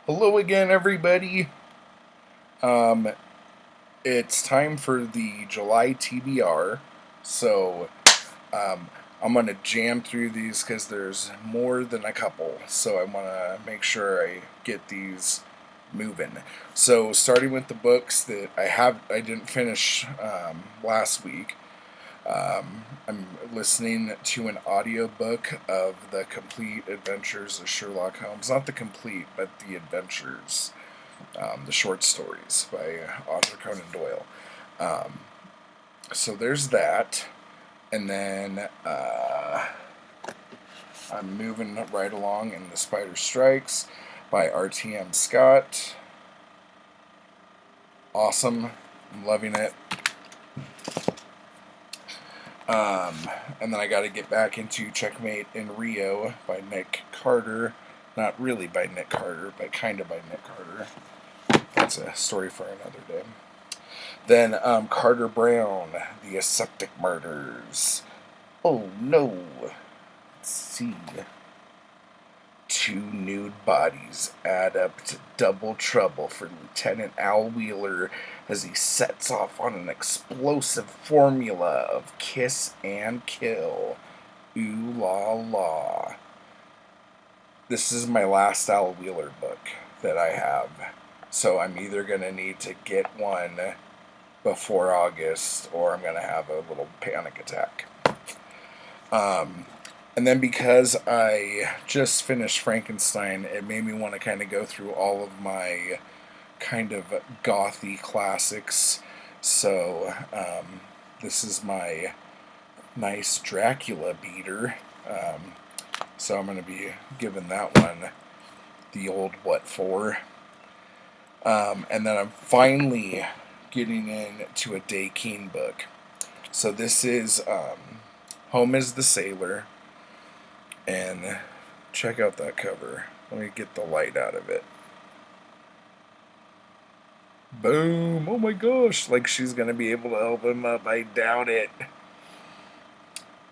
Hello again, everybody. Um, it's time for the July TBR, so um, I'm gonna jam through these because there's more than a couple. So I want to make sure I get these moving. So starting with the books that I didn't finish last week. I'm listening to an audiobook of The Complete Adventures of Sherlock Holmes. Not the complete, but the adventures, the short stories by Arthur Conan Doyle. Um, so there's that. And then I'm moving right along in The Spider Strikes by R.T.M. Scott. Awesome. I'm loving it. Um, and then I got to get back into Checkmate in Rio by Nick Carter. Not really by Nick Carter, but kind of by Nick Carter. That's a story for another day. Then Carter Brown, The Aseptic Murders. Oh no. Let's see. Two nude bodies add up to double trouble for Lieutenant Al Wheeler as he sets off on an explosive formula of kiss and kill. Ooh la la. This is my last Al Wheeler book that I have. So I'm either going to need to get one before August or I'm going to have a little panic attack. And then because I just finished Frankenstein, it made me want to kind of go through all of my kind of gothy classics. So this is my nice Dracula beater. So I'm going to be giving that one the old what for. And then I'm finally getting into a Day Keane book. So this is Home is the Sailor. And check out that cover. Let me get the light out of it. Boom! Oh my gosh! Like she's gonna be able to help him up. I doubt it.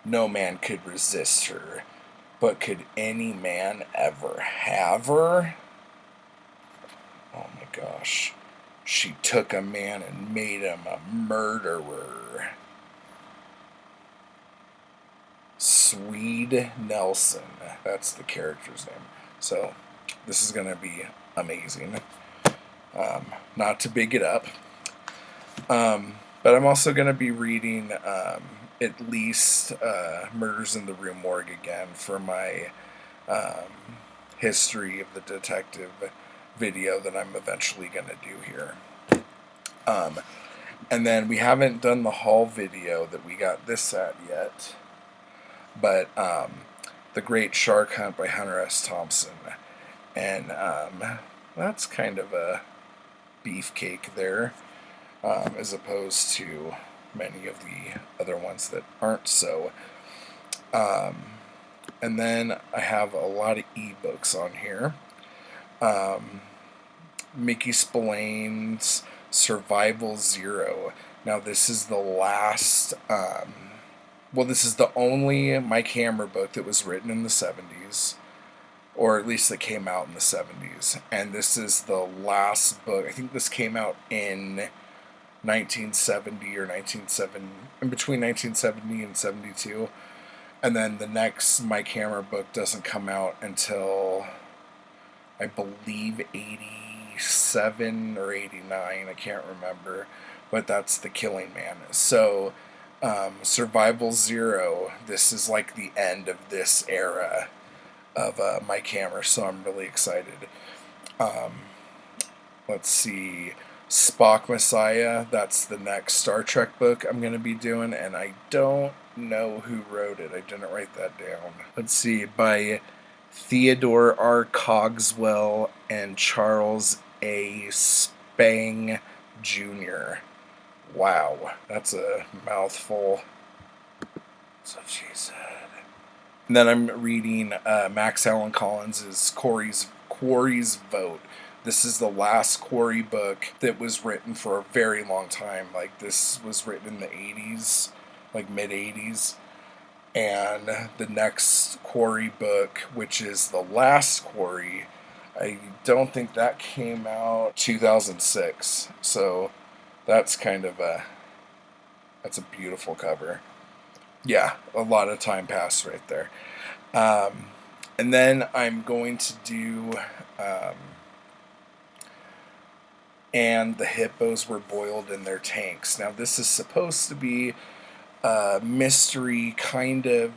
No man could resist her. But could any man ever have her? Oh my gosh. She took a man and made him a murderer. Swede Nelson. That's the character's name. So, this is going to be amazing. Not to big it up. But I'm also going to be reading at least Murders in the Rue Morgue again for my history of the detective video that I'm eventually going to do here. And then we haven't done the haul video that we got this at yet, but The Great Shark Hunt by Hunter S. Thompson. And that's kind of a beefcake there, as opposed to many of the other ones that aren't so. And then I have a lot of ebooks on here. Mickey Spillane's Survival Zero. Now this is the last, this is the only Mike Hammer book that was written in the 70s, or at least that came out in the 70s. And this is the last book. I think this came out in 1970 or 1970, in between 1970 and 72. And then the next Mike Hammer book doesn't come out until, I believe, 87 or 89. I can't remember. But that's The Killing Man. So, Survival Zero, this is like the end of this era of Mike Hammer. So I'm really excited. Let's see. Spock Messiah, that's the next Star Trek book I'm going to be doing, and I don't know who wrote it. I didn't write that down. Let's see, by Theodore R. Cogswell and Charles A. Spang Jr. Wow, that's a mouthful. So she said. And then I'm reading Max Allan Collins' Quarry's Vote. This is the last Quarry book that was written for a very long time. Like, this was written in the 80s, like mid-80s. And the next Quarry book, which is the last Quarry, I don't think that came out 2006. So that's kind of that's a beautiful cover. Yeah, a lot of time passed right there. Um, and then I'm going to do um, And the hippos were boiled in their tanks. Now, this is supposed to be a mystery, kind of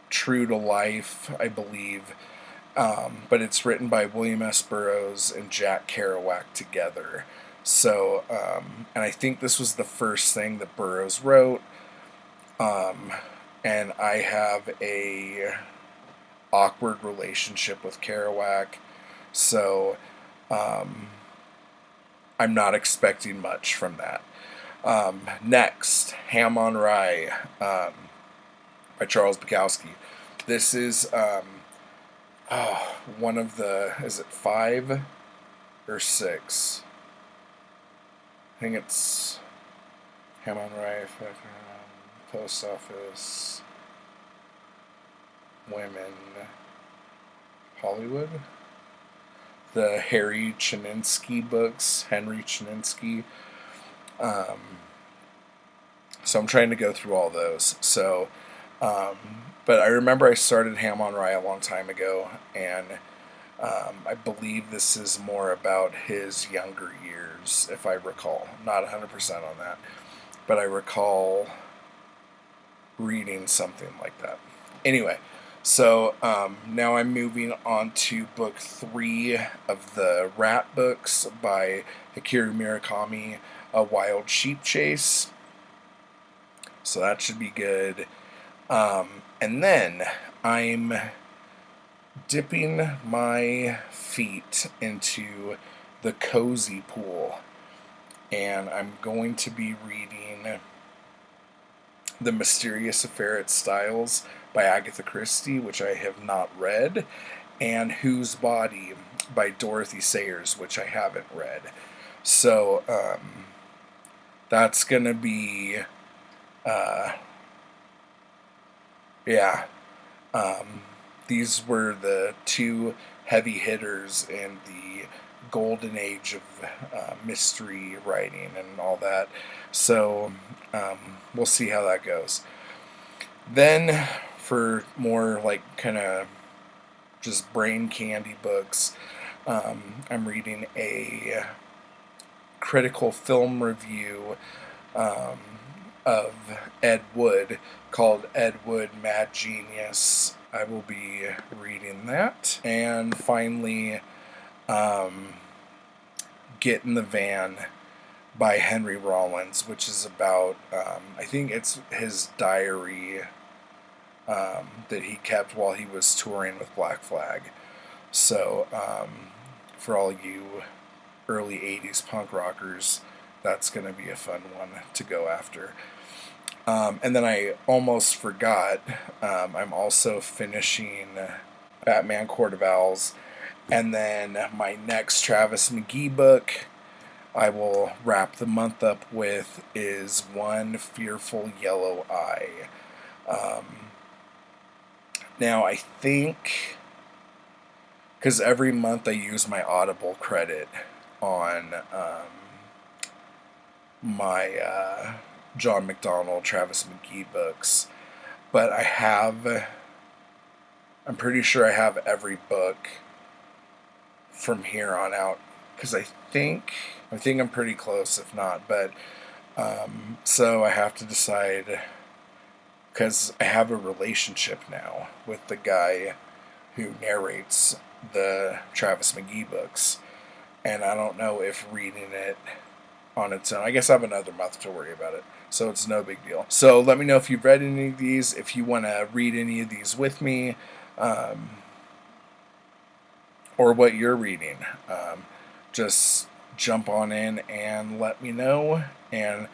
true to life, I believe. But it's written by William S. Burroughs and Jack Kerouac together. So, and I think this was the first thing that Burroughs wrote. Um, and I have a awkward relationship with Kerouac. So, um, I'm not expecting much from that. Next, Ham on Rye by Charles Bukowski. This is one of the, is it 5 or 6? I think it's Ham on Rye, Post Office, Women, Hollywood. The Henry Chininsky books. So I'm trying to go through all those. So, but I remember I started Ham on Rye a long time ago, and I believe this is more about his younger years, if I recall. Not 100% on that, but I recall reading something like that. Anyway, so now I'm moving on to book 3 of the Rat books by Hakiru Murakami, A Wild Sheep Chase. So that should be good. And then I'm dipping my feet into the cozy pool, and I'm going to be reading The Mysterious Affair at Styles by Agatha Christie, which I have not read, and Whose Body by Dorothy Sayers, which I haven't read. So that's going to be, yeah. These were the 2 heavy hitters in the golden age of mystery writing and all that. So we'll see how that goes. Then, for more like kind of just brain candy books, I'm reading a critical film review of Ed Wood called Ed Wood Mad Genius. I will be reading that. And finally, Get in the Van by Henry Rollins, which is about, I think it's his diary that he kept while he was touring with Black Flag. So, for all you early 80s punk rockers, that's going to be a fun one to go after. And then I almost forgot, I'm also finishing Batman Court of Owls. And then my next Travis McGee book I will wrap the month up with is One Fearful Yellow Eye. Now I think, because every month I use my Audible credit on my John McDonald, Travis McGee books, but I'm pretty sure I have every book from here on out, because I think I'm pretty close, if not, but so I have to decide, because I have a relationship now with the guy who narrates the Travis McGee books, and I don't know if reading it on its own, I guess I have another month to worry about it, so it's no big deal. So let me know if you've read any of these, if you want to read any of these with me, or what you're reading. Just jump on in and let me know. And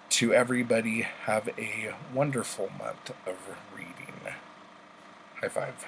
to everybody, have a wonderful month of reading. High five.